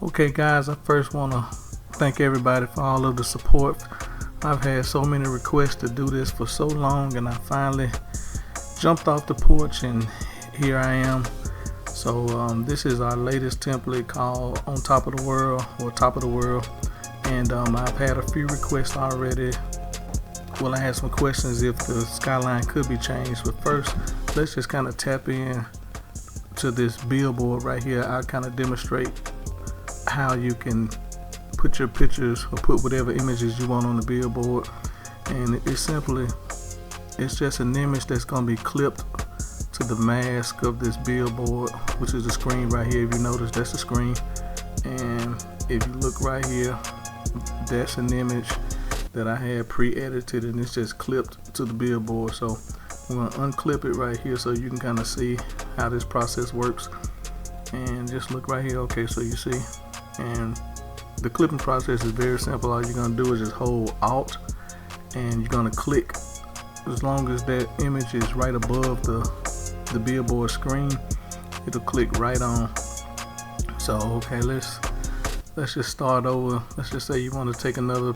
Okay guys, I first want to thank everybody for all of the support. I've had so many requests to do this for so long, and I finally jumped off the porch and here I am. So this is our latest template called On Top of the World, or Top of the World. And I've had a few requests already. Well, I had some questions if the skyline could be changed, but first let's just kind of tap in to this billboard right here. I'll kind of demonstrate how you can put your pictures or put whatever images you want on the billboard. And it's just an image that's going to be clipped to the mask of this billboard, which is the screen right here. If you notice, that's the screen. And if you look right here, that's an image that I had pre-edited, and it's just clipped to the billboard. So I'm going to unclip it right here so you can kind of see how this process works. And just look right here. Okay, so you see, and the clipping process is very simple. All you're going to do is just hold Alt, and you're going to click. As long as that image is right above the billboard screen, it'll click right on. So okay, let's just start over. Let's just say you want to take another.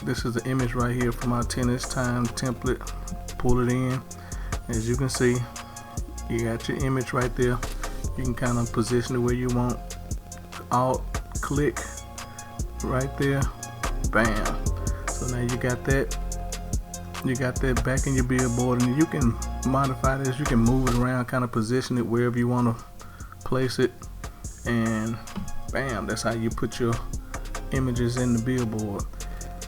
This is the image right here from our tennis time template. Pull it in. As you can see, you got your image right there. You can kind of position it where you want. Alt click right there, bam. So now you got that back in your billboard, and you can modify this. You can move it around, kind of position it wherever you want to place it, and bam, that's how you put your images in the billboard.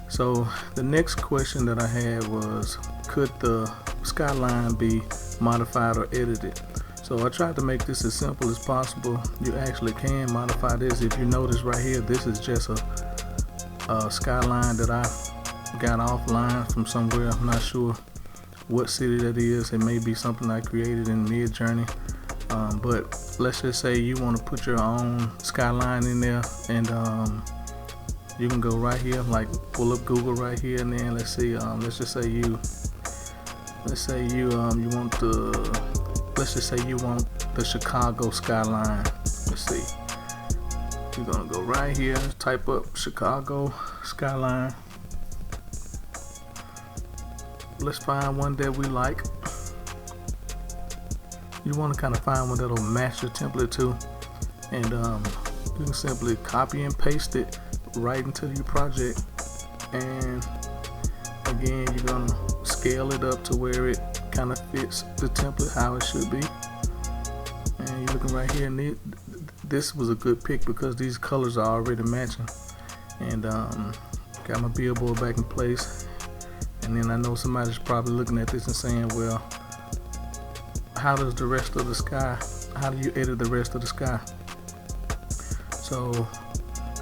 So the next question that I had was, could the skyline be modified or edited? So I tried to make this as simple as possible. You actually can modify this. If you notice right here, this is just a skyline that I got offline from somewhere. I'm not sure what city that is. It may be something I created in Midjourney. But let's just say you want to put your own skyline in there, and you can go right here, like pull up Google right here, and then let's see. Let's just say you want the Chicago skyline. Let's see. You're gonna go right here, type up Chicago skyline. Let's find one that we like. You want to kind of find one that'll match your template too, and you can simply copy and paste it right into your project. And again, you're gonna scale it up to where it kind of fits the template how it should be. And you're looking right here, and this was a good pick because these colors are already matching. And got my billboard back in place. And then I know somebody's probably looking at this and saying, well, how does the rest of the sky, how do you edit the rest of the sky? So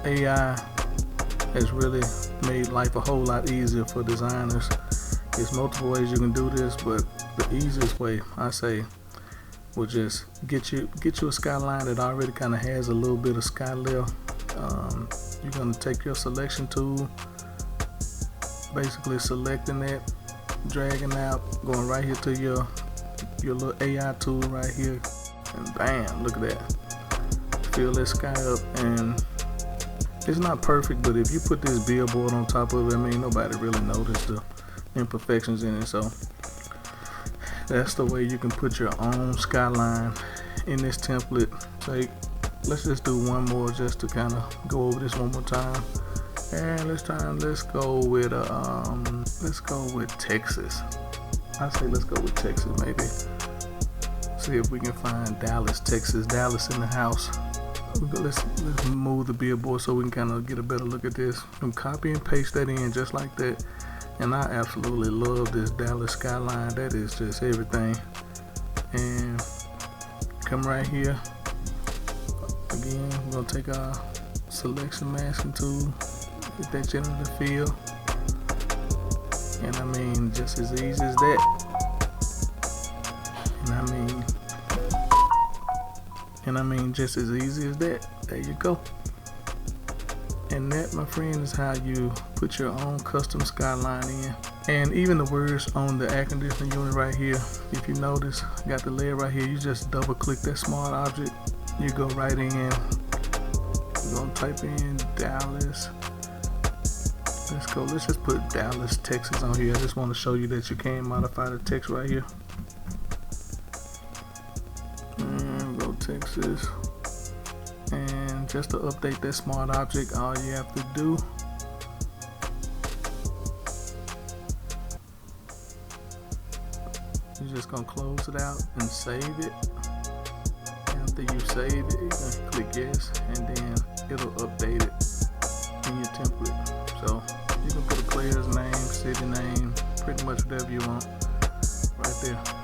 AI has really made life a whole lot easier for designers. There's multiple ways you can do this, but the easiest way, I say, will just get you a skyline that already kind of has a little bit of sky lift. You're gonna take your selection tool, basically selecting that, dragging out, going right here to your little AI tool right here, and bam, look at that. Fill that sky up, and it's not perfect, but if you put this billboard on top of it, I mean, nobody really noticed the imperfections in it. So that's the way you can put your own skyline in this template. Let's just do one more just to kind of go over this one more time. And let's go with Texas. I say let's go with Texas, maybe. See if we can find Dallas, Texas. Dallas in the house. Let's move the billboard so we can kind of get a better look at this. And copy and paste that in just like that. And I absolutely love this Dallas skyline. That is just everything. And come right here. Again, we're gonna take our selection masking tool, hit that generative fill, and I mean, just as easy as that. And I mean, just as easy as that. There you go. And that, my friend, is how you put your own custom skyline in. And even the words on the air conditioning unit right here, if you notice, I got the layer right here. You just double click that smart object, you go right in, We're gonna type in Dallas. Let's go. Let's just put Dallas, Texas on here. I just want to show you that you can modify the text right here. And go Texas. And just to update that smart object, all you have to do you're just gonna close it out and save it. After you save it, you're gonna click yes, and then it'll update it in your template. So you can put a player's name, city name, pretty much whatever you want right there.